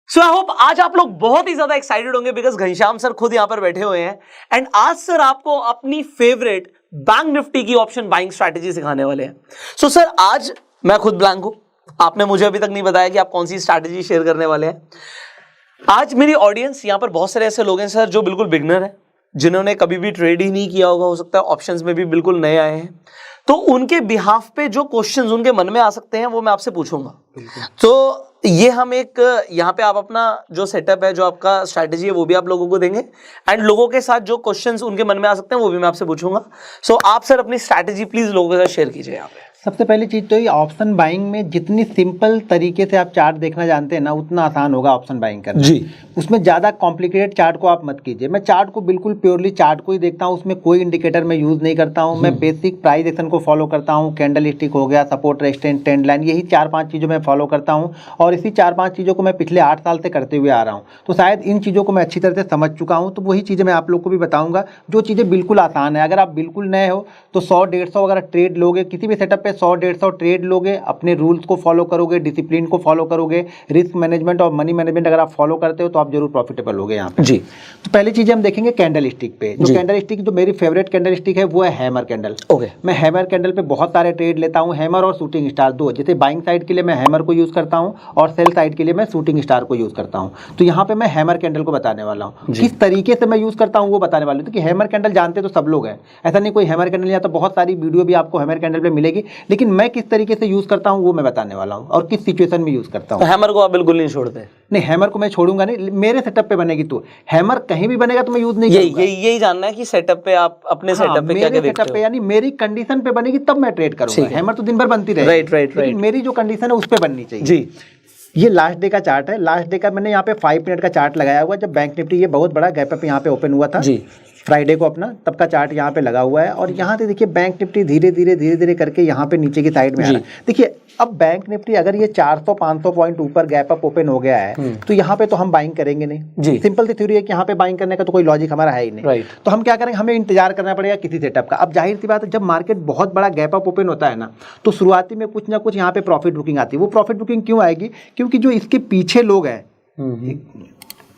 So I hope आज आप लोग बहुत ही ज्यादा एक्साइटेड होंगे बिकॉज घनश्याम सर खुद यहां पर बैठे हुए हैं एंड आज सर आपको अपनी फेवरेट बैंक निफ्टी की ऑप्शन बाइंग स्ट्रैटेजी सिखाने वाले हैं। सो सर आज मैं खुद ब्लैंक हूं, आपने मुझे अभी तक नहीं बताया कि आप कौन सी स्ट्रैटेजी शेयर करने वाले हैं। आज मेरी ऑडियंस यहां पर बहुत सारे ऐसे लोग हैं सर जो बिल्कुल बिगनर है, जिन्होंने कभी भी ट्रेड ही नहीं किया होगा, हो सकता है ऑप्शंस में भी बिल्कुल नए आए हैं, तो उनके बिहाफ पे जो क्वेश्चंस उनके मन में आ सकते हैं वो मैं आपसे पूछूंगा। तो ये हम एक यहाँ पे आप अपना जो सेटअप है, जो आपका स्ट्रैटेजी है, वो भी आप लोगों को देंगे एंड लोगों के साथ जो क्वेश्चंस उनके मन में आ सकते हैं वो भी मैं आपसे पूछूंगा। सो आप सर अपनी स्ट्रैटेजी प्लीज लोगों के साथ शेयर कीजिए यहाँ पे। सबसे पहली चीज़ तो ये ऑप्शन बाइंग में जितनी सिंपल तरीके से आप चार्ट देखना जानते हैं ना, उतना आसान होगा ऑप्शन बाइंग करना जी। उसमें ज़्यादा कॉम्प्लिकेटेड चार्ट को आप मत कीजिए। मैं चार्ट को बिल्कुल प्योरली चार्ट को ही देखता हूँ, उसमें कोई इंडिकेटर मैं यूज़ नहीं करता हूँ। मैं बेसिक प्राइस एक्शन को फॉलो करता हूँ, कैंडल स्टिक हो गया, सपोर्ट रेजिस्टेंस, ट्रेंड लाइन, यही 4-5 चीज़ों में फॉलो करता हूँ और इसी 4-5 चीज़ों को मैं पिछले 8 साल से करते हुए आ रहा हूँ। तो शायद इन चीज़ों को मैं अच्छी तरह से समझ चुका हूँ, तो वही चीज़ें मैं आप लोग को भी बताऊँगा जो चीज़ें बिल्कुल आसान है। अगर आप बिल्कुल नए हो तो 100-150 अगर ट्रेड लोगे किसी भी सेटअप पे, 100-150 ट्रेड लोगे, अपने रूल्स को फॉलो करोगे, डिसिप्लिन को फॉलो करोगे, रिस्क मैनेजमेंट और मनी मैनेजमेंट अगर आप फॉलो करते हो तो आप जरूर प्रॉफिटेबल होगे यहाँ पे। जी। तो पहली चीज़ हम देखेंगे कैंडल स्टिक पे। जो कैंडल स्टिक, जो मेरी फेवरेट कैंडल स्टिक है वो है हैमर कैंडल। ओके। मैं हैमर कैंडल पे बहुत सारे ट्रेड लेता हूँ, हैमर और शूटिंग स्टार दो। जैसे बाइंग साइड के लिए मैं हैमर को यूज़ करता हूँ और सेल साइड के लिए मैं शूटिंग स्टार को यूज़ करता हूँ। तो यहाँ पे मैं हैमर कैंडल को बताने वाला हूँ, किस तरीके से मैं यूज़ करता हूँ वो बताने वाला हूँ। तो कि हैमर कैंडल जानते तो सब लोग हैं, ऐसा नहीं कोई हैमर कैंडल नहीं आता, बहुत सारी वीडियो भी आपको हैमर कैंडल पे मिलेगी, लेकिन मैं किस तरीके से यूज़ करता हूँ वो मैं बताने वाला हूँ और किस सिचुएशन में यूज़ करता हूँ। तो हैमर को आप बिल्कुल नहीं छोड़ते? नहीं, हैमर को मैं छोड़ूंगा नहीं, मेरे सेटअप पे बनेगी तो। हैमर कहीं भी बनेगा तो मैं यूज नहीं करूंगा। यही जानना है कि सेटअप पे आप अपने सेटअप पे क्या क्या देखते हो? यानी मेरी कंडीशन पे बनेगी तब मैं ट्रेड करूंगा। हैमर तो दिन भर बनती रहेगी, राइट। मेरी जो कंडीशन है उस पे बननी चाहिए जी। ये लास्ट डे का चार्ट है। लास्ट डे का मैंने यहाँ पे 5 मिनट का चार्ट लगाया हुआ है। जब बैंक निफ्टी ये बहुत बड़ा गैप अप यहाँ पे ओपन हुआ था जी, फ्राइडे को अपना, तब का चार्ट यहाँ पे लगा हुआ है और यहाँ से देखिए बैंक निफ्टी धीरे धीरे करके यहाँ पे नीचे की साइड में आ रहा है। देखिए अब बैंक निफ्टी अगर ये 400-500 पॉइंट ऊपर गैप अप ओपन हो गया है तो यहाँ पे तो हम बाइंग करेंगे नहीं जी। सिंपल सी थ्योरी है कि यहाँ पे बाइंग करने का तो कोई लॉजिक हमारा है ही नहीं। राइट। तो हम क्या करेंगे, हमें इंतजार करना पड़ेगा किसी सेटअप का। अब जाहिर सी बात है, जब मार्केट बहुत बड़ा गैप अप ओपन होता है ना, तो शुरुआती में कुछ ना कुछ यहाँ पे प्रॉफिट बुकिंग आती है। वो प्रॉफिट बुकिंग क्यों आएगी? क्योंकि जो इसके पीछे लोग हैं,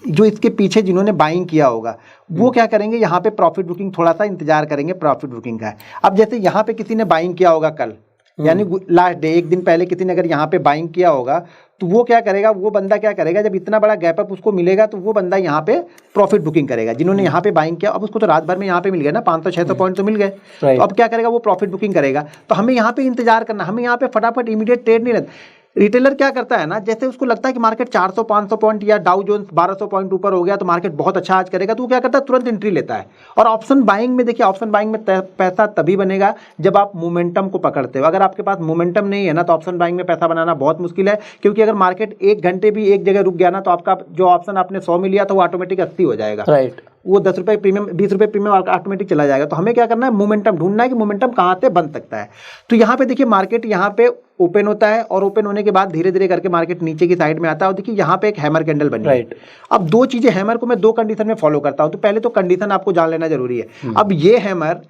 जो इसके पीछे जिन्होंने बाइंग किया होगा, वो क्या करेंगे, यहाँ पे प्रॉफिट बुकिंग थोड़ा सा इंतजार करेंगे प्रॉफिट बुकिंग का। अब जैसे यहाँ पे किसी ने बाइंग किया होगा कल, यानी लास्ट डे एक दिन पहले किसी ने अगर यहाँ पे बाइंग किया होगा, तो वो क्या करेगा, वो बंदा क्या करेगा, जब इतना बड़ा गैप अप उसको मिलेगा तो वो बंदा यहाँ पे प्रॉफिट बुकिंग करेगा। जिन्होंने यहाँ पे बाइंग किया, अब उसको तो रात भर में यहाँ पे मिल गया ना, 500-600 पॉइंट तो मिल गए, तो अब क्या करेगा, वो प्रॉफिट बुकिंग करेगा। तो हमें यहाँ पे इंतजार करना, हमें यहाँ पे फटाफट इमीडिएट ट्रेड नहीं लेना। रिटेलर क्या करता है ना, जैसे उसको लगता है कि मार्केट 400-500 पॉइंट या डाउ जोन्स 1200 पॉइंट ऊपर हो गया तो मार्केट बहुत अच्छा आज करेगा, तो वो क्या करता है, तुरंत एंट्री लेता है। और ऑप्शन बाइंग में देखिए, ऑप्शन बाइंग में पैसा तभी बनेगा जब आप मोमेंटम को पकड़ते हो। अगर आपके पास मोमेंटम नहीं है ना, तो ऑप्शन बाइंग में पैसा बनाना बहुत मुश्किल है। क्योंकि अगर मार्केट 1 घंटे भी एक जगह रुक गया ना, तो आपका जो ऑप्शन आपने 100 में लिया था वो ऑटोमेटिक 80 हो जाएगा। राइट। वो 10 रुपये प्रीमियम, 20 रुपये प्रीमियम ऑटोमेटिक चला जाएगा। तो हमें क्या करना है, मोमेंटम ढूंढना है कि मोमेंटम कहाँ से बन सकता है। तो यहाँ पे देखिए मार्केट यहाँ पे ओपन होता है और ओपन होने के बाद धीरे धीरे करके मार्केट नीचे की साइड में आता है और देखिए यहाँ पे एक हैमर कैंडल बनी है। अब दो चीजें, हैमर को मैं 2 कंडीशन में फॉलो करता हूँ। तो पहले तो कंडीशन आपको जान लेना जरूरी है। अब ये hammer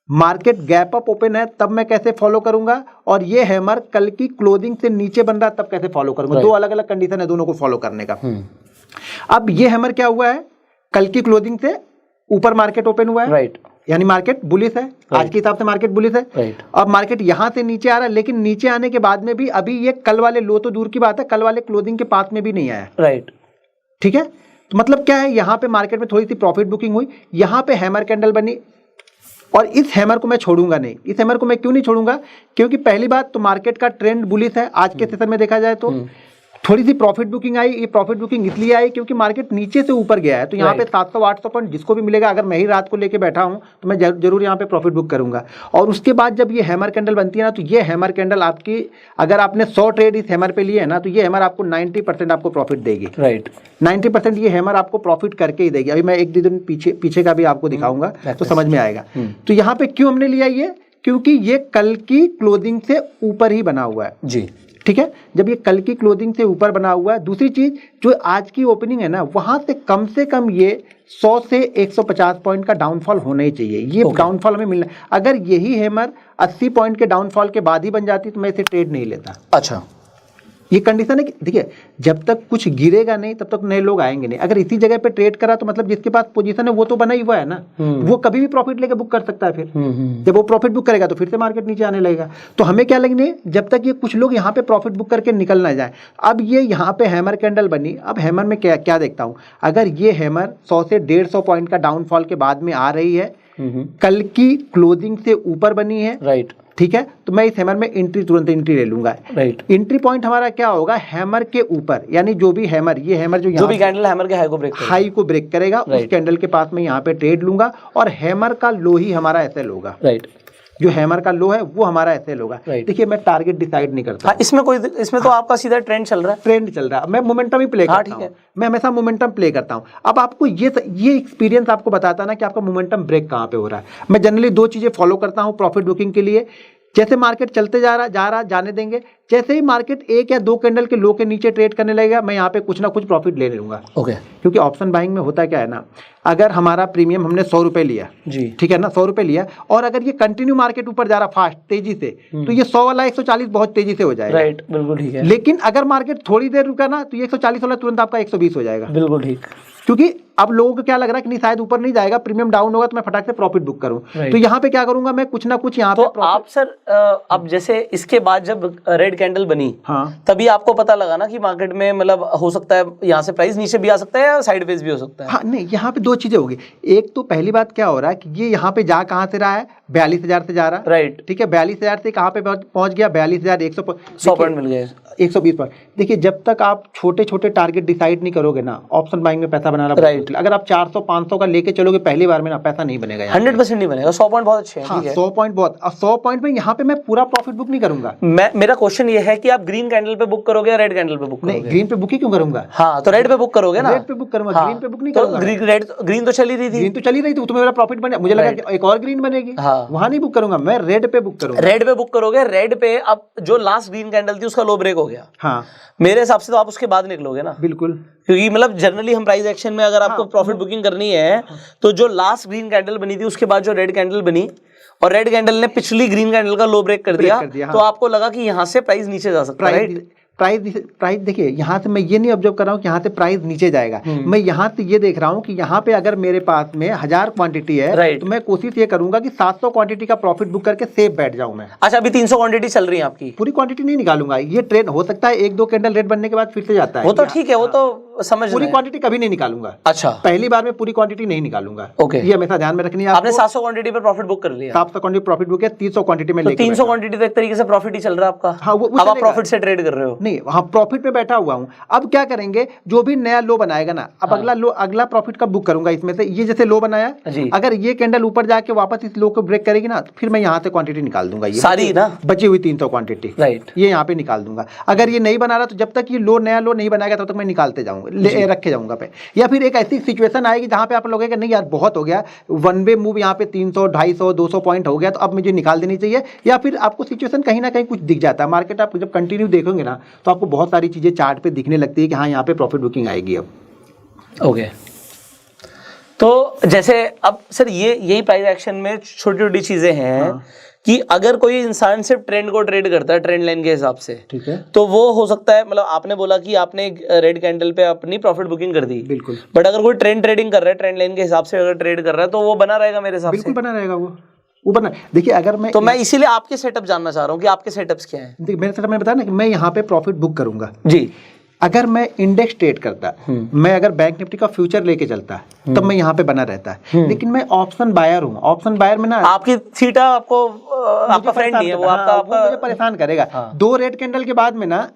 market gap up open है तब मैं कैसे फॉलो करूंगा, और ये हैमर कल की क्लोजिंग से नीचे बन रहा है तब कैसे फॉलो करूंगा। 2 अलग अलग कंडीशन है दोनों को फॉलो करने का। अब ये हैमर क्या हुआ है, कल की क्लोजिंग से ऊपर मार्केट ओपन हुआ है, राइट, यानी मार्केट बुलिश है, आज के हिसाब से मार्केट बुलिश है, राइट। अब मार्केट यहां से नीचे आ रहा है, लेकिन नीचे आने के बाद में भी अभी ये कल वाले लो तो दूर की बात है, कल वाले क्लोजिंग के पास में भी नहीं आया, राइट, ठीक है। तो मतलब क्या है, यहां पे मार्केट में थोड़ी सी प्रॉफिट बुकिंग हुई, यहां पे हैमर कैंडल बनी और इस हैमर को मैं छोड़ूंगा नहीं। इस हैमर को मैं क्यों नहीं छोड़ूंगा, क्योंकि पहली बात तो मार्केट का ट्रेंड बुलिश है आज के सेशन में देखा जाए तो। थोड़ी सी प्रॉफिट बुकिंग आई, ये प्रॉफिट बुकिंग इसलिए आई क्योंकि मार्केट नीचे से ऊपर गया है। तो यहाँ पे 700-800 पॉइंट जिसको भी मिलेगा, अगर मैं ही रात को लेके बैठा हूँ तो मैं जरूर यहाँ पे प्रॉफिट बुक करूंगा। और उसके बाद जब ये हैमर कैंडल बनती है ना, तो ये हैमर कैंडल आपकी, अगर आपने 100 ट्रेड इस हैमर पे लिए है ना, तो ये हैमर आपको 90% आपको प्रॉफिट देगी, राइट। 90% ये हैमर आपको प्रॉफिट करके ही देगी। अभी मैं 1-2 दिन पीछे का भी आपको दिखाऊंगा तो समझ में आएगा। तो यहाँ पे क्यों हमने लिया ये, क्योंकि ये कल की क्लोजिंग से ऊपर ही बना हुआ है जी, ठीक है। जब ये कल की क्लोजिंग से ऊपर बना हुआ है, दूसरी चीज जो आज की ओपनिंग है ना, वहां से कम ये 100 से 150 पॉइंट का डाउनफॉल होना ही चाहिए। ये डाउनफॉल हमें मिलना, अगर यही हैमर 80 पॉइंट के डाउनफॉल के बाद ही बन जाती तो मैं इसे ट्रेड नहीं लेता। अच्छा, ये कंडीशन है कि देखिए जब तक कुछ गिरेगा नहीं तब तक नए लोग आएंगे नहीं। अगर इसी जगह पे ट्रेड करा तो मतलब जिसके पास पोजीशन है वो तो बना ही हुआ है ना, वो कभी भी प्रॉफिट लेके बुक कर सकता है। फिर जब वो प्रॉफिट बुक करेगा तो फिर से मार्केट नीचे आने लगेगा। तो हमें क्या लगने, जब तक ये कुछ लोग यहाँ पे प्रॉफिट बुक करके निकल ना जाए। अब ये यहाँ पे हैमर कैंडल बनी, अब हैमर में क्या क्या देखता हूँ, अगर ये हैमर 100 से 150 पॉइंट का डाउनफॉल के बाद में आ रही है, कल की क्लोजिंग से ऊपर बनी है, राइट, ठीक है, तो मैं इस हैमर में एंट्री तुरंत एंट्री ले लूंगा। राइट, एंट्री पॉइंट हमारा क्या होगा, हैमर के ऊपर, यानी जो भी हैमर, ये हैमर जो भी कैंडल हैमर के हाई को ब्रेक करेगा, उस कैंडल के पास में यहाँ पे ट्रेड लूंगा और हैमर का लो ही हमारा एसएल होगा। राइट, जो हैमर का लो है वो हमारा एसएल होगा। देखिए मैं टारगेट डिसाइड नहीं करता। इसमें तो आपका सीधा ट्रेंड चल रहा है, ट्रेंड चल रहा है, मैं मोमेंटम ही प्ले करता हूं। मैं हमेशा मोमेंटम प्ले करता हूं। अब आपको ये एक्सपीरियंस आपको बताता ना कि आपका मोमेंटम ब्रेक कहां पे हो रहा है। मैं जनरली दो चीजें फॉलो करता हूं प्रॉफिट बुकिंग के लिए। जैसे मार्केट चलते जा रहा जाने देंगे, जैसे ही मार्केट एक या दो कैंडल के लो के नीचे ट्रेड करने लगेगा, मैं यहाँ पे कुछ ना कुछ प्रॉफिट ले लूंगा। ओके, क्योंकि ऑप्शन बाइंग में होता क्या है ना, अगर हमारा प्रीमियम हमने 100 रुपए लिया जी, ठीक है ना, 100 रुपए लिया, और अगर ये कंटिन्यू मार्केट ऊपर जा रहा फास्ट तेजी से, तो ये 100 वाला 140 बहुत तेजी से हो जाएगा। राइट, बिल्कुल ठीक है। लेकिन अगर मार्केट थोड़ी देर रुका ना, तो ये 140 वाला तुरंत आपका 120 हो जाएगा। बिल्कुल ठीक, क्योंकि अब लोगों को क्या लग रहा है कि नहीं शायद ऊपर नहीं जाएगा, प्रीमियम डाउन होगा, तो मैं फटाक से प्रॉफिट बुक करूं। तो यहाँ पे क्या करूंगा मैं, कुछ ना कुछ यहाँ पे। तो आप सर अब जैसे इसके बाद जब रेड कैंडल बनी, हाँ, तभी आपको पता लगा ना कि मार्केट में मतलब हो सकता है यहाँ से प्राइस नीचे भी आ सकता है या साइडवेज भी हो सकता है। हाँ नहीं, यहाँ पे दो चीजें होगी। एक तो पहली बात क्या हो रहा है कि ये यहाँ पे जा कहाँ से रहा है, 42,000 से जा रहा है। राइट, ठीक है, 42,000 से कहाँ पे पहुंच गया, 42,100 पॉइंट मिल गए, 120 पॉइंट। देखिए जब तक आप छोटे छोटे टारगेट डिसाइड नहीं करोगे ना, ऑप्शन बाइंग में पैसा बनाना। राइट, अगर आप 400-500 का लेके चलोगे पहली बार में ना, पैसा नहीं बनेगा, 100% नहीं बनेगा। 100 पॉइंट बहुत अच्छे हैं। हाँ, 100 पॉइंट बहुत, 100 पॉइंट में यहाँ पे मैं पूरा प्रॉफिट बुक नहीं करूंगा। मेरा क्वेश्चन ये है कि आप ग्रीन कैंडल पे बुक करोगे या रेड कैंडल पे बुक करोगे? नहीं, ग्रीन पे बुक ही क्यों करूंगा। हाँ, तो रेड पे बुक करोगे ना। रेड पे बुक करूंगा, ग्रीन पे बुक नहीं करूंगा। ग्रीन तो चली रही थी, ग्रीन तो चली रही थी, तो मेरा प्रॉफिट बने, मुझे लगा कि एक और ग्रीन बनेगी, वहां नहीं बुक करूंगा, मैं रेड पे बुक करूंगा। रेड पे बुक करोगे, रेड पे अब जो लास्ट ग्रीन कैंडल थी उसका लो ब्रेक हो गया। हाँ, मेरे हिसाब से तो आप उसके बाद निकलोगे ना। बिल्कुल, क्योंकि मतलब जनरली हम प्राइस एक्शन में अगर आपको प्रॉफिट बुकिंग करनी है, तो जो लास्ट ग्रीन कैंडल बनी थी उसके बाद जो रेड कैंडल बनी, और रेड कैंडल ने पिछली ग्रीन कैंडल का लो ब्रेक कर दिया, तो आपको लगा कि यहाँ से प्राइस नीचे जा सकता है। प्राइस देखिए, यहाँ से मैं ये नहीं ऑब्जर्व कर रहा हूँ कि यहाँ से प्राइस नीचे जाएगा। मैं यहाँ से ये देख रहा हूँ कि यहाँ पे अगर मेरे पास में 1000 क्वांटिटी है, तो मैं कोशिश ये करूंगा कि 700 क्वांटिटी का प्रॉफिट बुक करके सेफ बैठ जाऊं मैं। अच्छा, अभी 300 क्वांटिटी चल रही है आपकी? पूरी क्वांटिटी नहीं निकालूंगा, ये ट्रेड हो सकता है 1-2 कैंडल रेड बनने के बाद फिर से जाता है, वो तो ठीक है, वो तो समझ, पूरी क्वांटिटी कभी नहीं निकालूंगा। अच्छा, पहली बार में पूरी क्वांटिटी नहीं निकालूंगा। ओके, ये हमेशा ध्यान में रखनी है। आपने 700 क्वांटिटी पे प्रॉफिट बुक कर लिया। 700 क्वांटिटी प्रॉफिट बुक है, 300 क्वांटिटी में लेके 300 क्वांटिटी तो एक तरीके से प्रॉफिट ही चल रहा है आपका। हाँ, अब आप प्रॉफिट से ट्रेड कर रहे हो? नहीं, हाँ, प्रॉफिट पे बैठा हुआ हूँ। अब क्या करेंगे, जो भी नया लो बनाएगा ना, अब अगला प्रॉफिट का बुक करूंगा इसमें से। ये जैसे लो बनाया, अगर ये कैंडल ऊपर जाके वापस इस लो को ब्रेक करेगी ना, तो फिर मैं यहाँ से क्वांटिटी निकाल दूंगा, ये सारी ना बची हुई 300 क्वांटिटी। राइट, ये यहाँ पे निकाल दूंगा। अगर ये नहीं बना रहा तो जब तक ये नया लो नहीं बनाएगा तब तक मैं निकालते जाऊंगा, रखे जाऊंगा पे। या फिर एक ऐसी सिचुएशन आएगी जहां पे आप लोगोगे नहीं यार बहुत हो गया, वन वे मूव यहाँ पे 300, 250, 200 पॉइंट हो गया, तो अब मुझे निकाल देनी चाहिए। या फिर आपको सिचुएशन कहीं ना कहीं कुछ दिख जाता है। मार्केट आप जब कंटिन्यू देखोगे ना, तो आपको बहुत सारी चीजें चार्ट पे दिखने लगती है कि हाँ यहाँ पे प्रॉफिट बुकिंग आएगी अब। ओके, तो जैसे अब सर यही प्राइस एक्शन में छोटी छोटी चीजें हैं कि अगर कोई इंसान सिर्फ ट्रेंड को ट्रेड करता है ट्रेंड लाइन के हिसाब से, ठीक है, तो वो हो सकता है, मतलब आपने बोला कि आपने रेड कैंडल पे अपनी प्रॉफिट बुकिंग कर दी, बिल्कुल, बट अगर कोई ट्रेंड ट्रेडिंग कर रहा है, ट्रेंड लाइन के हिसाब से अगर ट्रेड कर रहा है, तो वो बना रहेगा मेरे हिसाब से। बिल्कुल बना रहेगा वो बना। देखिए अगर मैं, तो मैं इसीलिए आपके सेटअप जानना चाह रहा हूँ कि आपके सेटअप्स क्या हैं। देखिए मेरे सेटअप में बताया ना कि मैं यहाँ पे प्रॉफिट बुक करूंगा जी। अगर मैं इंडेक्स ट्रेड करता, मैं अगर बैंक निफ्टी का फ्यूचर लेके चलता, तब मैं यहाँ पे बना रहता है। लेकिन मैं ऑप्शन बायर हूँ। ऑप्शन बायर में ना आपकी थीटा आपका फ्रेंड नहीं है, वो आपका मुझे परेशान करेगा। 2 रेड कैंडल के बाद में ना,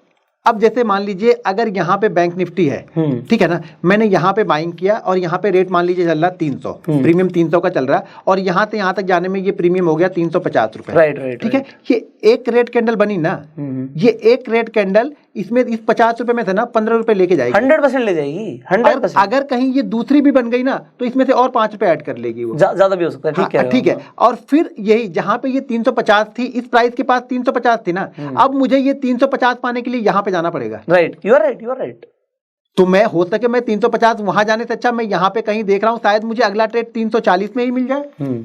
अब जैसे मान लीजिए अगर यहाँ पे बैंक निफ्टी है, ठीक है ना, मैंने यहाँ पे बाइंग किया और यहाँ पे रेट मान लीजिए चल रहा 300, प्रीमियम 300 का चल रहा है, और यहाँ से यहाँ तक जाने में ये प्रीमियम हो गया 350 रुपए। राइट, ठीक है। ये एक रेड कैंडल बनी ना, ये एक रेड कैंडल इसमें इस 50 रुपए में से ना 15 रुपए लेके जाएगी, 100% ले जाएगी, 100%। अगर कहीं ये दूसरी भी बन गई ना, तो इसमें से और 5 रुपए ऐड कर लेगी वो, ज्यादा भी हो सकता है। ठीक है, ठीक है। और फिर यही जहाँ पे ये 350 थी, इस प्राइस के पास 350 थी ना, अब मुझे ये 350 पाने के लिए यहाँ पे जाना पड़ेगा। Right, you are right. तो मैं हो सके मैं 350 वहां जाने से अच्छा मैं यहाँ पे कहीं देख रहा हूँ, शायद मुझे अगला ट्रेड 340 में ही मिल जाए।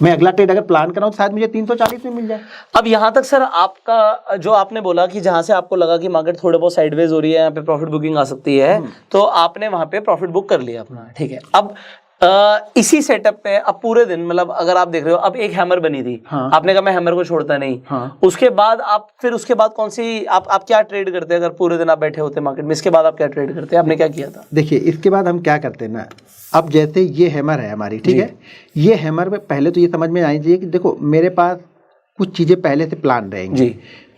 मैं अगला ट्रेड अगर प्लान कर रहा हूँ तो शायद मुझे 340 में मिल जाए। अब यहाँ तक सर आपका जो आपने बोला कि जहाँ से आपको लगा कि मार्केट थोड़े बहुत साइडवेज हो रही है, यहाँ पे प्रॉफिट बुकिंग आ सकती है, तो आपने वहाँ पे प्रॉफिट बुक कर लिया अपना, ठीक है। अब इसी सेटअप पे अब पूरे दिन, मतलब अगर आप देख रहे हो, अब एक हैमर बनी थी, हाँ। आपने कहा मैं हैमर को छोड़ता नहीं, हाँ। उसके बाद आप फिर उसके बाद कौन सी आप क्या ट्रेड करते हैं? अगर पूरे दिन आप बैठे होते मार्केट में, इसके बाद आप क्या ट्रेड करते हैं? आपने क्या किया था? देखिए इसके बाद हम क्या करते हैं ना, अब जैसे ये हैमर है हमारी, ठीक है, ये हैमर में पहले तो ये समझ में आनी चाहिए कि देखो मेरे पास कुछ चीजें पहले से प्लान रहेंगी जी।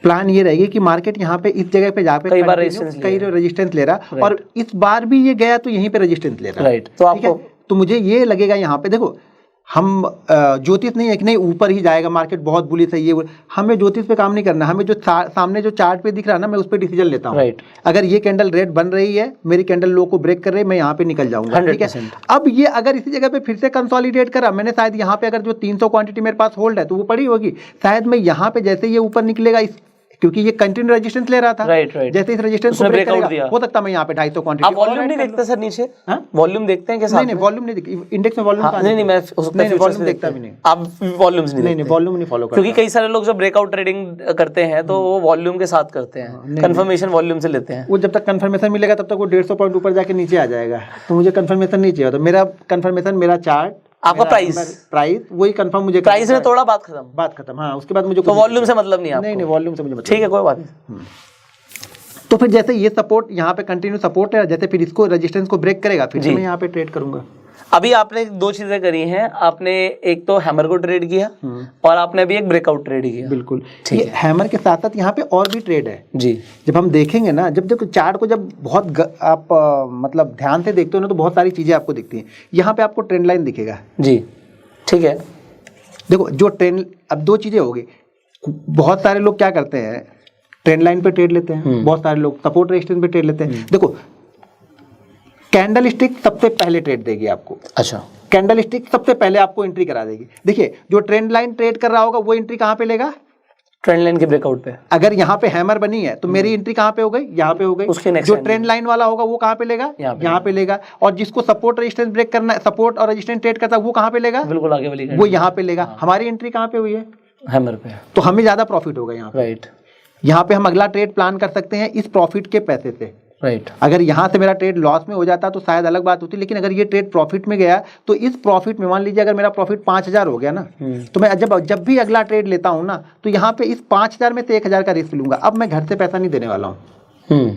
प्लान ये रहेगी कि मार्केट यहाँ पे इस जगह पे जहाँ पे कई बार रेजिस्टेंस ले रहा, और इस बार भी ये गया तो यहीं पे रेजिस्टेंस ले रहा, राइट। तो आपको तो मुझे ये लगेगा यहाँ पे, देखो हम ज्योतिष नहीं है कि नहीं ऊपर ही जाएगा मार्केट, बहुत बुलिश है ये, हमें ज्योतिष पे काम नहीं करना, हमें जो सामने जो चार्ट पे दिख रहा है ना, मैं उस पर डिसीजन लेता हूँ। राइट। अगर ये कैंडल रेड बन रही है, मेरी कैंडल लो को ब्रेक कर रही है, मैं यहाँ पे निकल जाऊंगा, ठीक है। अब ये अगर इसी जगह पे फिर से कंसोलिडेट करा, मैंने शायद यहाँ पे अगर जो 300 क्वांटिटी मेरे पास होल्ड है तो वो पड़ी होगी, शायद मैं यहाँ पे जैसे ये ऊपर निकलेगा क्योंकि ये कंटिन्यू रेजिस्टेंस ले रहा था, राइट। जैसे इस रेजिस्टेंस को ब्रेक करेगा, हो सकता है मैं यहाँ पे 250 क्वांटिटी। आप वॉल्यूम नहीं देखते सर नीचे? वॉल्यूम देखते हैं कैसे? नहीं वॉल्यूम नहीं देखते, इंडेक्स में वॉल्यूम नहीं मैं वॉल्यूम देखता भी नहीं। आप वॉल्यूम्स नहीं वॉल्यूम नहीं फॉलो करते, क्योंकि कई सारे लोग जब ब्रेकआउट ट्रेडिंग करते हैं तो वो वॉल्यूम के साथ करते हैं, कंफर्मेशन वॉल्यूम से लेते हैं। वो जब तक कंफर्मेशन मिलेगा तब तक वो 150 पॉइंट ऊपर जाके नीचे आ जाएगा, तो मुझे कंफर्मेशन नहीं चाहिए। तो मेरा कंफर्मेशन, मेरा चार्ट, आपका प्राइस वही कंफर्म मुझे, प्राइस ने तोड़ा, बात खत्म। हाँ, उसके बाद मुझे तो वॉल्यूम से मतलब नहीं आपको? नहीं वॉल्यूम से मुझे मतलब, ठीक है कोई बात नहीं। तो फिर जैसे ये सपोर्ट यहाँ पे कंटिन्यू सपोर्ट है, जैसे फिर इसको रेजिस्टेंस को ब्रेक करेगा, फिर मैं यहाँ पे ट्रेड करूंगा। अभी आपने दो चीजें करी हैं, आपने एक तो हैमर को ट्रेड किया और आपने अभी एक ब्रेकआउट ट्रेड किया। बिल्कुल, ये हैमर के साथ साथ यहाँ पे और भी ट्रेड है जी। जब हम देखेंगे ना, जब देखो चार्ट को जब बहुत आप मतलब ध्यान से देखते हो ना, तो बहुत सारी चीजें आपको दिखती हैं। यहाँ पे आपको ट्रेंड लाइन दिखेगा जी, ठीक है। देखो जो ट्रेंड, अब दो चीजें हो गई, बहुत सारे लोग क्या करते हैं, ट्रेंड लाइन पे ट्रेड लेते हैं, बहुत सारे लोग सपोर्ट रेजिस्टेंस पे ट्रेड लेते हैं। देखो कैंडल स्टिक सबसे पहले ट्रेड देगी आपको। अच्छा, कैंडल स्टिक सबसे पहले आपको एंट्री करा देगी। देखिए जो ट्रेंड लाइन ट्रेड कर रहा होगा वो एंट्री कहाँ पे लेगा? ट्रेंड लाइन के ब्रेकआउट पे। अगर यहाँ पे हैमर बनी है तो मेरी एंट्री कहाँ पे हो गई? यहाँ पे हो गई। जो ट्रेंड लाइन वाला होगा वो कहाँ पे लेगा? यहाँ पे लेगा। और जिसको सपोर्ट रेजिस्टेंस ब्रेक करना है, सपोर्ट और रेजिस्टेंस ट्रेड करता है, वो कहाँ पे लेगा? बिल्कुल आगे वाली, वो यहाँ पे लेगा। हमारी एंट्री कहाँ पे हुई है? हैमर पे। तो हमें ज्यादा प्रॉफिट होगा यहाँ पे। राइट। यहाँ पे हम अगला ट्रेड प्लान कर सकते हैं इस प्रॉफिट के पैसे से। राइट। अगर यहाँ से मेरा ट्रेड लॉस में हो जाता तो शायद अलग बात होती, लेकिन अगर ये ट्रेड प्रॉफिट में गया तो इस प्रॉफिट में मान लीजिए अगर मेरा प्रॉफिट 5000 हो गया ना, तो मैं जब भी अगला ट्रेड लेता हूँ ना, तो यहाँ पे इस 5000 में से 1000 का रिस्क लूंगा। अब मैं घर से पैसा नहीं देने वाला हूँ।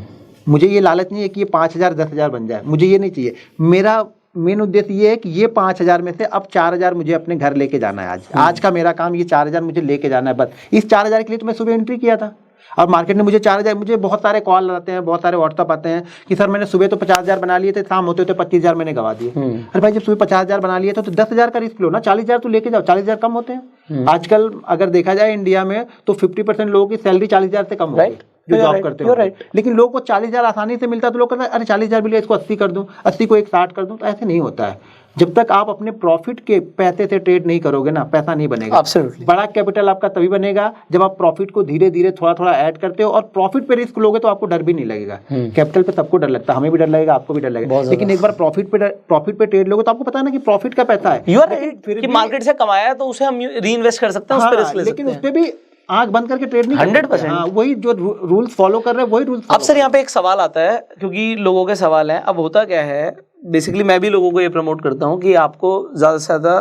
मुझे ये लालच नहीं है कि ये 5000 10,000 बन जाए, मुझे ये नहीं चाहिए। मेरा मेन उद्देश्य ये है कि ये 5000 में से अब 4000 मुझे अपने घर लेके जाना है। आज का मेरा काम ये 4000 मुझे लेके जाना है बस। इस 4000 के लिए तो मैं सुबह एंट्री किया था और मार्केट ने मुझे 4000, मुझे बहुत सारे कॉल आते हैं, बहुत सारे व्हाट्सअप आते हैं कि सर मैंने सुबह तो 50,000 बना लिए थे, शाम होते होते 25,000 मैंने गवा दिए। अरे भाई जब सुबह 50,000 बना लिए तो 10,000 का रिस्क लो ना, 40,000 तो लेके जाओ। 40,000 कम होते हैं आजकल। अगर देखा जाए इंडिया में तो 50% लोगों की सैलरी 40,000 से कम होती है जो जॉब करते हैं। लेकिन लोगों को 40,000 आसानी से मिलता है तो लोग कहते हैं अरे 40,000 मिले, इसको 80 कर दूं, 80 को 60 कर दूं। तो ऐसे नहीं होता है। जब तक आप अपने प्रॉफिट के पैसे से ट्रेड नहीं करोगे ना, पैसा नहीं बनेगा। Absolutely. बड़ा कैपिटल आपका तभी बनेगा जब आप प्रॉफिट को धीरे धीरे थोड़ा थोड़ा ऐड करते हो और प्रॉफिट पे रिस्क लोगे तो आपको डर भी नहीं लगेगा। कैपिटल पे सबको डर लगता है, हमें भी डर लगेगा, आपको भी डर लगेगा। लेकिन एक बार प्रॉफिट पे ट्रेड लोगे तो आपको पता है ना कि प्रॉफिट का पैसा है। यू आर कि मार्केट से कमाया है तो उसे हम रीइन्वेस्ट कर सकते हैं, उस पे रिस्क ले सकते हैं। लेकिन उस पे भी आंख बंद करके ट्रेड नहीं 100%। हाँ, वही जो रूल्स फॉलो कर रहे हैं वही रूल्स। अब सर यहाँ पे एक सवाल आता है, क्योंकि लोगों के सवाल हैं। अब होता क्या है, बेसिकली मैं भी लोगों को ये प्रमोट करता हूँ कि आपको ज़्यादा से ज़्यादा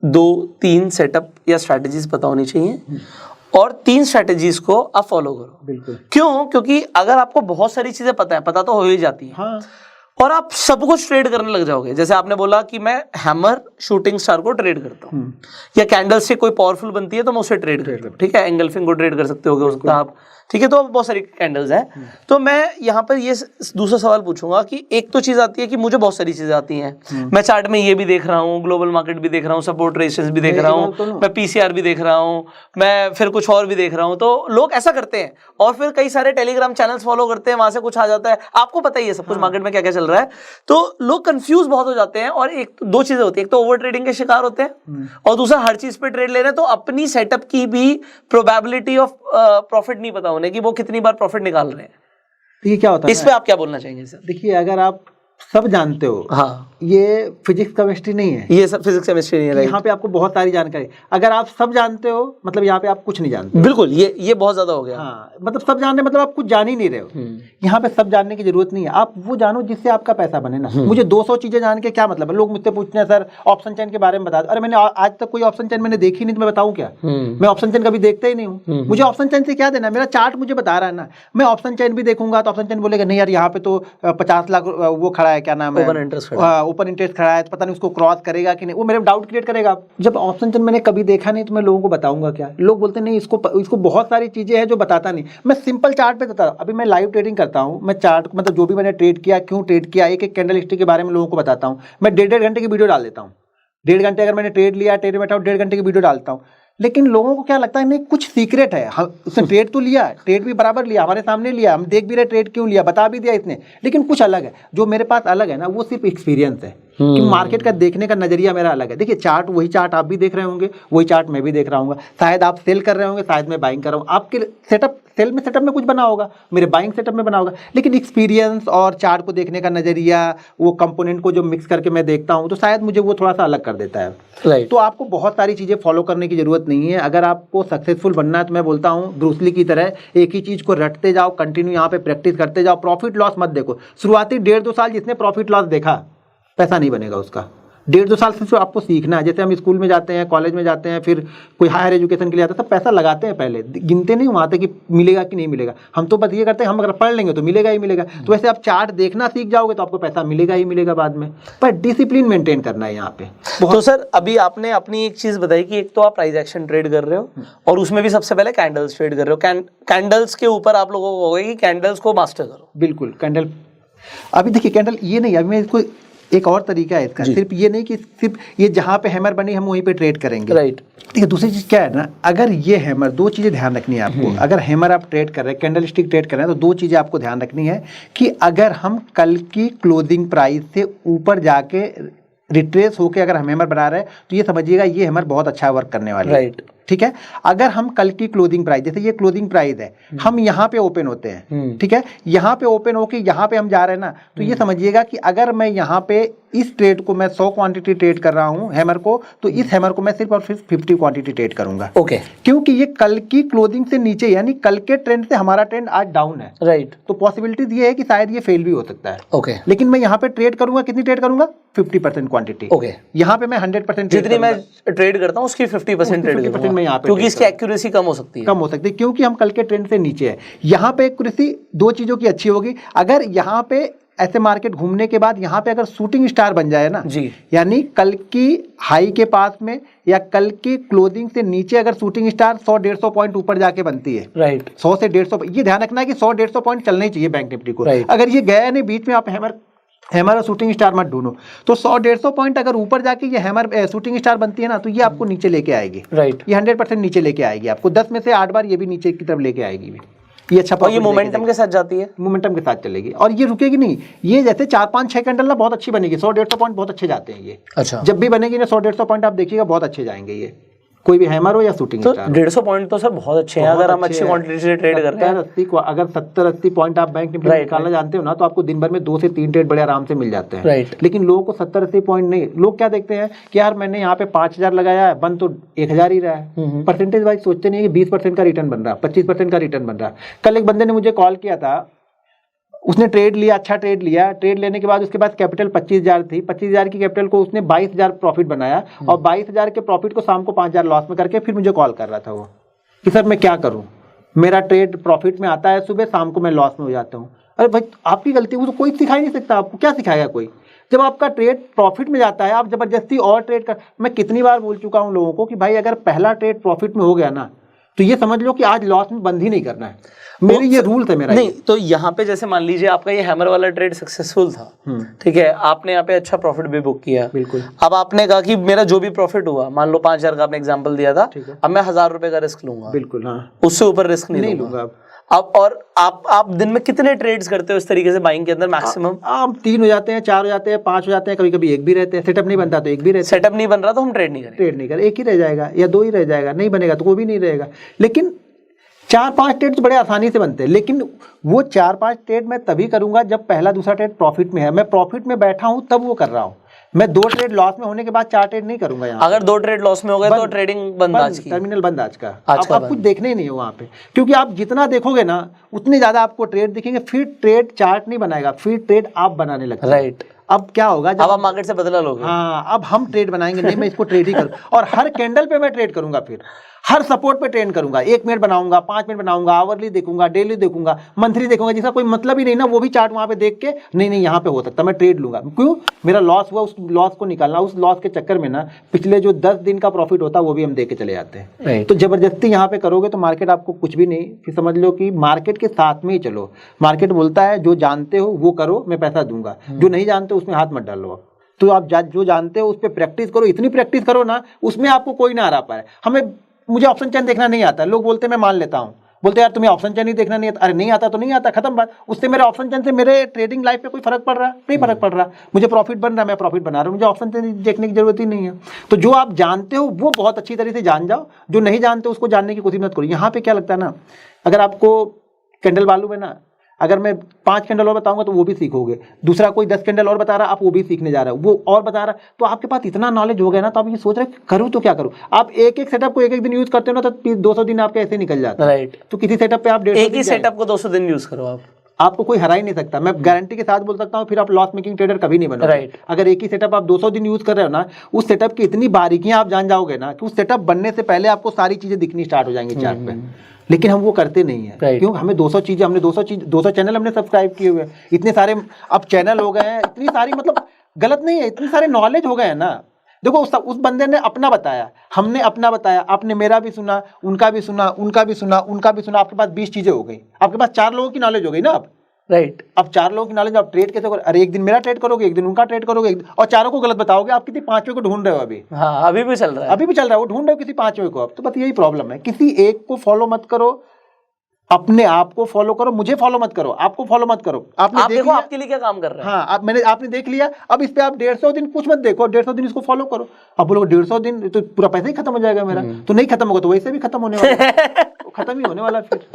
2-3 सेटअप या स्ट्रैटेजीज पता होनी चाहिए और 3 स्ट्रैटेजीज को आप फॉलो करो। बिल्कुल। क्यों? क्योंकि अगर आपको बहुत सारी चीज़ें पता तो हो ही जाती है। हाँ। और आप सब कुछ ट्रेड करने लग जाओगे। जैसे आपने बोला कि मैं हैमर शूटिंग स्टार को ट्रेड करता हूँ, या कैंडल से कोई पावरफुल बनती है तो मैं उसे ट्रेड करता हूँ, ठीक है। एंगल्फिंग को ट्रेड कर सकते होगे उसका आप, ठीक है। तो बहुत सारी कैंडल्स हैं। तो मैं यहाँ पर ये दूसरा सवाल पूछूंगा कि एक तो चीज़ आती है कि मुझे बहुत सारी चीज़ें आती हैं, मैं चार्ट में ये भी देख रहा हूँ, ग्लोबल मार्केट भी देख रहा हूँ, सपोर्ट रेजिस्टेंस भी देख रहा हूँ, मैं पीसीआर भी देख रहा हूँ, मैं फिर कुछ और भी देख रहा हूँ। तो लोग ऐसा करते हैं और फिर कई सारे टेलीग्राम चैनल्स फॉलो करते हैं, वहां से कुछ आ जाता है। आपको पता ही है सब कुछ मार्केट में क्या क्या चल रहा है। तो लोग कंफ्यूज बहुत हो जाते हैं और एक दो चीजें होती है, एक तो ओवर ट्रेडिंग के शिकार होते हैं और दूसरा हर चीज पे ट्रेड ले रहे हैं। तो अपनी सेटअप की भी प्रोबेबिलिटी ऑफ प्रॉफिट नहीं पता होने की वो कितनी बार प्रॉफिट निकाल रहे हैं। तो ये क्या होता है, इस पे आप क्या बोलना चाहेंगे सर? देखिए अगर आप सब जानते हो, हाँ, ये फिजिक्स केमिस्ट्री नहीं है, ये सब फिजिक्स केमिस्ट्री नहीं है, राइट। यहाँ पे आपको बहुत सारी जानकारी, अगर आप सब जानते हो मतलब यहाँ पे आप कुछ नहीं जानते हो। बिल्कुल, ये बहुत ज्यादा हो गया। हाँ, मतलब सब जानने मतलब आप कुछ जान ही नहीं रहे हो। यहाँ पे सब जानने की जरूरत नहीं है, आप वो जानो जिससे आपका पैसा बने ना। मुझे 200 चीजें जान के क्या मतलब है? लोग मुझसे पूछते हैं सर ऑप्शन चेन के बारे में बता दो। अरे मैंने आज तक कोई ऑप्शन चेन मैंने देखी नहीं, तो मैं बताऊँ क्या? मैं ऑप्शन चेन कभी देखता ही नहीं हूँ। मुझे ऑप्शन चेन से क्या देना? मेरा चार्ट मुझे बता रहा है ना। मैं ऑप्शन चेन भी देखूंगा तो ऑप्शन चेन बोलेगा नहीं यार यहाँ पे तो 50 लाख वो खड़ा है, क्या नाम है, ओपन इंटरेस्ट खड़ा है, तो पता नहीं उसको क्रॉस करेगा कि नहीं, वो मेरे डाउट क्रिएट करेगा। जब ऑप्शन चेन मैंने कभी देखा नहीं तो मैं लोगों को बताऊंगा क्या? लोग बोलते नहीं इसको बहुत सारी चीजें हैं जो बताता नहीं। मैं सिंपल चार्ट पे बताता हूँ। अभी मैं लाइव ट्रेडिंग करता हूँ, मैं चार्ट मतलब जो भी मैंने ट्रेड किया, क्यों ट्रेड किया, एक एक कैंडल स्टिक के बारे में लोगों को बताता हूँ। मैं 1.5 घंटे की वीडियो डाल देता हूँ। 1.5 घंटे अगर मैंने ट्रेड लिया, ट्रेड में बैठा हूँ, 1.5 घंटे की वीडियो डालता हूँ। लेकिन लोगों को क्या लगता है नहीं कुछ सीक्रेट है। उसने ट्रेड तो लिया, ट्रेड भी बराबर लिया, हमारे सामने लिया, हम देख भी रहे ट्रेड क्यों लिया, बता भी दिया इसने, लेकिन कुछ अलग है। जो मेरे पास अलग है ना, वो सिर्फ एक्सपीरियंस है कि मार्केट का देखने का नजरिया मेरा अलग है। देखिए चार्ट, वही चार्ट आप भी देख रहे होंगे, वही चार्ट मैं भी देख रहा हूँ। शायद आप सेल कर रहे होंगे, शायद मैं बाइंग कर रहा हूँ। आपके सेटअप सेटअप में कुछ बना होगा, मेरे बाइंग सेटअप में बना होगा, लेकिन एक्सपीरियंस और चार्ट को देखने का नजरिया, वो कंपोनेंट को जो मिक्स करके मैं देखता हूँ, तो शायद मुझे वो थोड़ा सा अलग कर देता है। राइट। तो आपको बहुत सारी चीजें फॉलो करने की जरूरत नहीं है। अगर आपको सक्सेसफुल बनना है तो मैं बोलता हूँ ब्रूस ली की तरह एक ही चीज को रटते जाओ, कंटिन्यू यहाँ पे प्रैक्टिस करते जाओ। प्रॉफिट लॉस मत देखो। शुरुआती 1.5-2 साल जिसने प्रॉफिट लॉस देखा, पैसा नहीं बनेगा उसका। 1.5-2 साल से आपको सीखना है। जैसे हम स्कूल में जाते हैं, कॉलेज में जाते हैं, फिर कोई हायर एजुकेशन के लिए आता है, सब पैसा लगाते हैं, पहले गिनते नहीं वहाँ तक कि मिलेगा कि नहीं मिलेगा। हम तो बस ये करते हैं, हम अगर पढ़ लेंगे तो मिलेगा ही मिलेगा। तो वैसे आप चार्ट देखना सीख जाओगे तो आपको पैसा मिलेगा ही मिलेगा बाद में, पर डिसिप्लिन मेंटेन करना है यहाँ पे। तो सर अभी आपने अपनी एक चीज बताई कि एक तो आप प्राइस एक्शन ट्रेड कर रहे हो और उसमें भी सबसे पहले कैंडल्स ट्रेड कर रहे हो। कैंडल्स के ऊपर आप लोगों को होगा कि कैंडल्स को मास्टर करो। बिल्कुल, कैंडल। अभी देखिए कैंडल ये नहीं, अभी मैं इसको एक और तरीका है इसका, सिर्फ ये नहीं कि सिर्फ ये जहाँ पे हैमर बनी हम वहीं पे ट्रेड करेंगे। राइट। ठीक है, दूसरी चीज क्या है ना, अगर ये हैमर, 2 चीजें ध्यान रखनी है आपको। अगर हैमर आप ट्रेड कर रहे हैं, कैंडल स्टिक ट्रेड कर रहे हैं, तो 2 चीजें आपको ध्यान रखनी है कि अगर हम कल की क्लोजिंग प्राइस से ऊपर जाके रिट्रेस होके अगर हम हैमर बना रहे हैं तो ये समझिएगा ये हैमर बहुत अच्छा वर्क करने वाला है। राइट। ठीक है, अगर हम कल की क्लोजिंग प्राइस, जैसे ये क्लोजिंग प्राइस है, हम यहाँ पे ओपन होते हैं, ठीक है, यहाँ पे ओपन होके यहाँ पे हम जा रहे हैं ना, तो ये समझिएगा कि अगर मैं यहाँ पे इस ट्रेड को मैं 100 क्वांटिटी ट्रेड कर रहा हूँ हैमर को, तो इस हैमर को मैं सिर्फ और सिर्फ 50 क्वांटिटी ट्रेड करूंगा। ओके। क्योंकि ये कल की क्लोजिंग से नीचे, यानी कल के ट्रेंड से हमारा ट्रेंड आज डाउन है। राइट। तो पॉसिबिलिटीज ये है कि शायद ये फेल भी हो सकता है। ओके। लेकिन मैं यहाँ पे ट्रेड करूंगा, कितनी ट्रेड करूंगा? 50% क्वांटिटी। ओके। यहाँ पे मैं 100% जितनी मैं ट्रेड करता हूँ उसकी 50% ट्रेड करूंगा, मैं यहाँ पे, क्योंकि इसकी एक्यूरेसी कम हो सकती है। कम हो सकती है क्योंकि हम कल के ट्रेंड से नीचे है। यहाँ पे एक्यूरेसी 2 चीजों की अच्छी होगी। अगर यहाँ पे ऐसे मार्केट घूमने के बाद यहाँ पे अगर शूटिंग स्टार बन जाए ना जी, यानी कल की हाई के पास में या कल की क्लोजिंग से नीचे अगर शूटिंग स्टार 100-150 पॉइंट ऊपर जाके बनती है, राइट, 100 से 150, ये ध्यान रखना है कि 100-150 पॉइंट चलने ही चाहिए बैंक निफ्टी को। Right. अगर ये गया नहीं बीच में, आप हैमर और शूटिंग स्टार मत ढूंढो। तो 100-150 पॉइंट अगर ऊपर जाके ये हैमर शूटिंग स्टार बनती है ना, तो ये आपको नीचे लेके आएगी। राइट। ये 100% नीचे लेके आएगी आपको, 10 में से 8 बार ये भी नीचे की तरफ लेके आएगी। ये अच्छा, और ये मोमेंटम के साथ जाती है, मोमेंटम के साथ चलेगी और ये रुकेगी नहीं। ये जैसे 4-5-6 कैंडल ना बहुत अच्छी बनेगी, 100-150 पॉइंट बहुत अच्छे जाते हैं ये। अच्छा, जब भी बनेगी ना 100-150 पॉइंट आप देखिएगा बहुत अच्छे जाएंगे ये, कोई भी हैमर हो या शूटिंग तो स्टार हो। 150 पॉइंट तो सर बहुत अच्छे हैं अगर हम अच्छी क्वांटिटी से ट्रेड कर रहे हैं। अगर 70-80 पॉइंट आप बैंक निफ्टी निकालना जानते हो ना, तो आपको दिन भर में 2 से 3 ट्रेड बड़े आराम से मिल जाते हैं। राइट। लेकिन लोगों को 70-80 पॉइंट नहीं, लोग क्या देखते हैं कि यार मैंने यहाँ पे 5000 लगाया है, बन तो 1000 ही रहा है। परसेंटेज वाइज सोचते नहीं है कि 20% का रिटर्न बन रहा, 25% का रिटर्न बन रहा। कल एक बंदे ने मुझे कॉल किया था, उसने ट्रेड लिया, अच्छा ट्रेड लिया, ट्रेड लेने के बाद उसके पास कैपिटल 25,000 थी, 25,000 की कैपिटल को उसने 22,000 प्रॉफिट बनाया और 22,000 के प्रॉफिट को शाम को 5,000 लॉस में करके फिर मुझे कॉल कर रहा था वो कि सर मैं क्या करूं, मेरा ट्रेड प्रॉफिट में आता है सुबह, शाम को मैं लॉस में हो जाता हूं। अरे भाई आपकी गलती, वो तो कोई सिखा ही नहीं सकता आपको, क्या सिखाएगा कोई? जब आपका ट्रेड प्रॉफिट में जाता है आप जबरदस्ती और ट्रेड कर। मैं कितनी बार बोल चुका हूं लोगों को कि भाई अगर पहला ट्रेड प्रॉफिट में हो गया ना, तो ये समझ लो कि आज लॉस में बंद ही नहीं करना है। मेरी ये रूल है मेरा। नहीं तो यहाँ पे जैसे मान लीजिए आपका ये हैमर वाला ट्रेड सक्सेसफुल था, ठीक है, आपने यहाँ पे अच्छा प्रॉफिट भी बुक किया। बिल्कुल। अब आपने कहा कि मेरा जो भी प्रॉफिट हुआ, मान लो 5,000 का आपने एग्जांपल दिया था, अब मैं 1,000 रुपए का रिस्क लूंगा। बिल्कुल, हाँ, उससे ऊपर रिस्क नहीं लूंगा। अब और आप दिन में कितने ट्रेड्स करते हो इस तरीके से बाइंग के अंदर मैक्सिमम? आप 3 हो जाते हैं, 4 हो जाते हैं, 5 हो जाते हैं, कभी कभी 1 भी रहते हैं। सेटअप नहीं बनता तो 1 भी रहता है। सेटअप नहीं बन रहा तो हम ट्रेड नहीं करें। ट्रेड नहीं कर, 1 ही रह जाएगा या 2 ही रह जाएगा, नहीं बनेगा तो कोई भी नहीं रहेगा। लेकिन 4-5 ट्रेड तो बड़े आसानी से बनते हैं, लेकिन वो 4-5 ट्रेड मैं तभी करूंगा जब पहला दूसरा ट्रेड प्रॉफिट में है, मैं प्रॉफिट में बैठा हूं तब वो कर रहा हूं। मैं 2 ट्रेड लॉस में होने के बाद 4 ट्रेड नहीं करूंगा। यहाँ अगर 2 ट्रेड लॉस में हो गए तो ट्रेडिंग बंद आज की, टर्मिनल बंद आज का। आप कुछ देखने ही नहीं हो वहाँ पे, क्योंकि आप जितना देखोगे ना उतने ज्यादा आपको ट्रेड दिखेंगे, फिर ट्रेड चार्ट नहीं बनाएगा, फिर ट्रेड आप बनाने लगते हैं। राइट। अब क्या होगा जब अब आप मार्केट से बदला लोगे। हाँ, अब हम ट्रेड बनाएंगे, नहीं मैं इसको ट्रेड ही करूँ, और हर कैंडल पे मैं ट्रेड करूंगा, फिर हर सपोर्ट पे ट्रेड करूंगा, 1 मिनट बनाऊंगा, 5 मिनट बनाऊंगा, आवरली देखूंगा, डेली देखूंगा, मंथली देखूंगा, जिसका कोई मतलब ही नहीं ना, वो भी चार्ट वहां पे देख के नहीं यहाँ पे हो सकता, मैं ट्रेड लूंगा। क्यों? मेरा लॉस हुआ, उस लॉस को निकालना, उस लॉस के चक्कर में ना पिछले जो 10 दिन का प्रॉफिट होता है वो भी हम दे के चले जाते हैं। तो जबरदस्ती यहाँ पे करोगे तो मार्केट आपको कुछ भी नहीं, फिर समझ लो कि मार्केट के साथ में ही चलो। मार्केट बोलता है जो जानते हो वो करो, मैं पैसा दूंगा, जो नहीं जानते उसमें हाथ मत डालो। तो आप जो जानते हो उस पर प्रैक्टिस करो, इतनी प्रैक्टिस करो ना उसमें आपको कोई ना हरा पाए। मुझे ऑप्शन चेन देखना नहीं आता, लोग बोलते हैं मैं मान लेता हूँ, बोलते यार तुम्हें ऑप्शन चेन ही देखना नहीं आता। अरे नहीं आता तो नहीं आता, खत्म बात। उससे मेरे ऑप्शन चेन से मेरे ट्रेडिंग लाइफ पे कोई फर्क पड़ रहा है? नहीं फर्क पड़ रहा। मुझे प्रॉफिट बन रहा है, मैं प्रॉफिट बना रहा हूँ, मुझे ऑप्शन चेन देखने की जरूरत ही नहीं है। तो जो आप जानते हो वो बहुत अच्छी तरीके से जान जाओ, जो नहीं जानते उसको जानने की कोशिश मत करो। यहाँ पे क्या लगता है ना, अगर आपको कैंडल मालूम है ना, अगर मैं 5 कैंडल और बताऊंगा तो वो भी सीखोगे, दूसरा कोई 10 कैंडल और बता रहा आप वो भी सीखने जा रहे हो, वो और बता रहा, तो आपके पास इतना नॉलेज हो गया ना, तो आप ये सोच रहे करूँ तो क्या करूँ। आप एक सेटअप को एक दिन यूज करते हो ना तो 200 दिन आपके ऐसे निकल जाते हैं। राइट। तो किसी सेटअप पे आप एक ही सेटअप को 200 दिन यूज करो, आपको कोई हरा ही नहीं सकता। मैं गारंटी के साथ बोल सकता हूँ, फिर आप लॉस मेकिंग ट्रेडर कभी नहीं बनोगे। राइट। अगर एक ही सेटअप आप 200 दिन यूज कर रहे हो ना, उस सेटअप की इतनी बारीकियां आप जान जाओगे ना कि उस सेटअप बनने से पहले आपको सारी चीजें दिखनी स्टार्ट हो जाएंगी चार्ट पे। लेकिन हम वो करते नहीं है। क्यों? हमें 200 चैनल हमने सब्सक्राइब किए हुए, इतने सारे अब चैनल हो गए हैं, इतनी सारी, मतलब गलत नहीं है, इतनी सारे नॉलेज हो गए हैं ना। देखो उस बंदे ने अपना बताया, हमने अपना बताया, आपने मेरा भी सुना, उनका भी सुना, उनका भी सुना, उनका भी सुना, आपके पास 20 चीजें हो गई, आपके पास 4 लोगों की नॉलेज हो गई ना। आप राइट। अब 4 लोगों की नॉलेज, आप ट्रेड कैसे करोगे? अरे एक दिन मेरा ट्रेड करोगे, एक दिन उनका ट्रेड करोगे, और चारों को गलत बताओगे। आप किसी 5वें को ढूंढ रहे हो अभी। हाँ, अभी भी चल रहा है, अभी भी चल रहा है, वो ढूंढ रहे हो किसी 5वें को। अब तो बस यही प्रॉब्लम है, किसी एक को फॉलो मत करो, अपने आप को फॉलो करो। मुझे फॉलो मत करो, आपको फॉलो मत करो। आप देखो आपके लिए क्या काम कर रहा है। हाँ, आपने देख लिया, अब इस पे आप 150 दिन कुछ मत देखो, 150 दिन इसको फॉलो करो। अब बोलोगे 150 दिन तो पूरा पैसा ही खत्म हो जाएगा मेरा, तो नहीं खत्म होगा, तो वैसे भी खत्म होने वाला है। तो खत्म ही होने वाला फिर।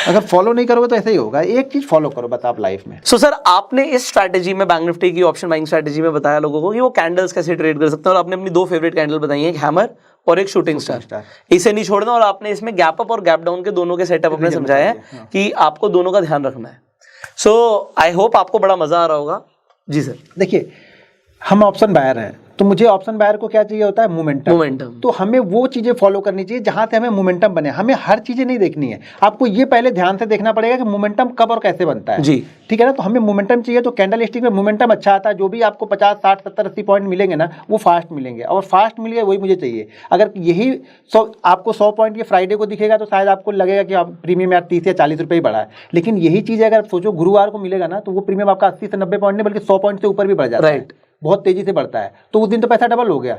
अगर फॉलो नहीं करोगे तो ऐसे ही होगा। एक चीज फॉलो करो बस आप लाइफ में। सो सर, आपने इस स्ट्रैटेजी में, बैंक निफ्टी की ऑप्शन बाइंग स्ट्रैटेजी में बताया लोगों को कि वो कैंडल्स कैसे ट्रेड कर सकते हैं, और आपने अपनी 2 फेवरेट कैंडल बताई है, एक हैमर और एक शूटिंग स्टार। इसे नहीं छोड़ना, और आपने इसमें गैप अप और गैप डाउन के दोनों के सेटअप अपने समझाया है कि आपको दोनों का ध्यान रखना है। सो आई होप आपको बड़ा मजा आ रहा होगा। जी सर। देखिए, हम ऑप्शन बायर हैं, तो मुझे ऑप्शन बायर को क्या चाहिए होता है? मोमेंटम। तो हमें वो चीजें फॉलो करनी चाहिए जहां से हमें मोमेंटम बने। हमें हर चीजें नहीं देखनी है, आपको ये पहले ध्यान से देखना पड़ेगा कि मोमेंटम कब और कैसे बनता है। जी, ठीक है ना। तो हमें मोमेंटम चाहिए, तो कैंडल स्टिक में मोमेंटम अच्छा आता है। जो भी आपको 50, 60, 70, 80 पॉइंट मिलेंगे ना, वो फास्ट मिलेंगे, और फास्ट मिल गए वही मुझे चाहिए। अगर यही आपको 100 पॉइंट ये फ्राइडे को दिखेगा तो शायद आपको लगेगा कि आप प्रीमियम यार 30 या 40 रुपये ही बढ़ा है। लेकिन यही चीज़ अगर सोचो गुरुवार को मिलेगा ना, तो वो प्रीमियम आपका 80 से 90 पॉइंट नहीं बल्कि 100 पॉइंट से ऊपर भी बढ़ जाता है। राइट। बहुत तेजी से बढ़ता है, तो उस दिन तो पैसा डबल हो गया।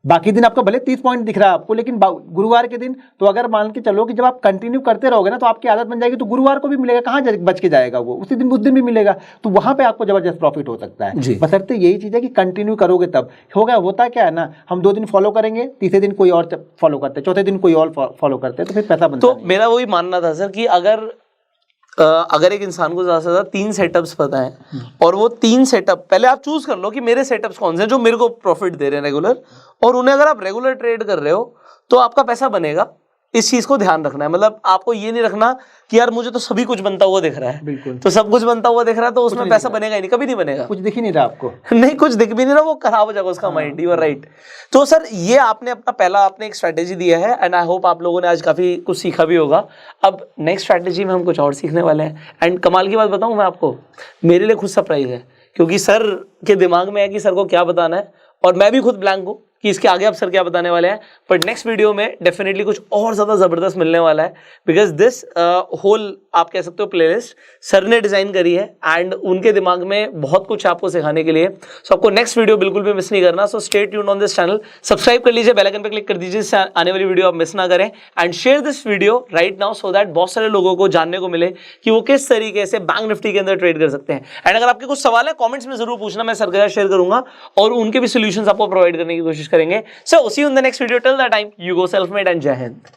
बाकी दिन आपका भले 30 पॉइंट दिख रहा है आपको, लेकिन गुरुवार के दिन तो अगर मान के चलो कि जब आप कंटिन्यू करते रहोगे ना, तो आपकी आदत बन जाएगी, तो गुरुवार को भी मिलेगा, कहाँ बच के जाएगा वो, उस दिन भी मिलेगा। तो वहां पे आपको जबरदस्त प्रॉफिट हो सकता है। बशर्ते यही चीज है कि कंटिन्यू करोगे तब होगा। होता क्या है ना, हम 2 दिन फॉलो करेंगे, तीसरे दिन कोई और फॉलो करते हैं, चौथे दिन कोई और फॉलो करते हैं, तो फिर पैसा बनता है। तो मेरा वही मानना था सर कि अगर एक इंसान को ज्यादा से ज्यादा 3 सेटअप्स पता है, और वो 3 सेटअप पहले आप चूज कर लो कि मेरे सेटअप्स कौन से हैं जो मेरे को प्रॉफिट दे रहे हैं रेगुलर, और उन्हें अगर आप रेगुलर ट्रेड कर रहे हो तो आपका पैसा बनेगा। इस चीज को ध्यान रखना है। मतलब आपको ये नहीं रखना कि यार मुझे तो सभी कुछ बनता हुआ दिख रहा है, बिल्कुल, तो सब कुछ बनता हुआ दिख रहा है तो उसमें पैसा बनेगा ही नहीं, कभी नहीं बनेगा। कुछ दिख ही नहीं रहा आपको। नहीं, कुछ दिख भी नहीं रहा, वो खराब हो जाएगा उसका माइंड। You are right. तो सर, ये आपने अपना पहला एक स्ट्रैटेजी दिया है, एंड आई होप आप लोगों ने आज काफी कुछ सीखा भी होगा। अब नेक्स्ट स्ट्रैटेजी में हम कुछ और सीखने वाले हैं, एंड कमाल की बात बताऊं मैं आपको, मेरे लिए खुद सरप्राइज है, क्योंकि सर के दिमाग में है कि सर को क्या बताना है, और मैं भी खुद ब्लैंक हूं कि इसके आगे आप सर क्या बताने वाले हैं। बट नेक्स्ट वीडियो में डेफिनेटली कुछ और ज्यादा जबरदस्त मिलने वाला है, बिकॉज दिस होल आप कह सकते हो प्लेलिस्ट सर ने डिजाइन करी है, एंड उनके दिमाग में बहुत कुछ आपको सिखाने के लिए। सो आपको नेक्स्ट वीडियो बिल्कुल भी मिस नहीं करना। So stay tuned on this channel, subscribe कर लीजिए, बेल आइकन पे क्लिक कर दीजिए, इससे आने वाली वीडियो आप मिस ना करें, and share this video right now so that बहुत सारे लोगों को जानने को मिले कि वो किस तरीके से बैंक निफ्टी के अंदर ट्रेड कर सकते हैं। एंड अगर आपके कुछ सवाल है कॉमेंट्स में जरूर पूछना, मैं सर के साथ शेयर करूंगा और उनके भी सोल्यूशंस आपको प्रोवाइड करने की कोशिश करेंगे। So see you in the next video. Till that time, you go self-made and Jai Hind.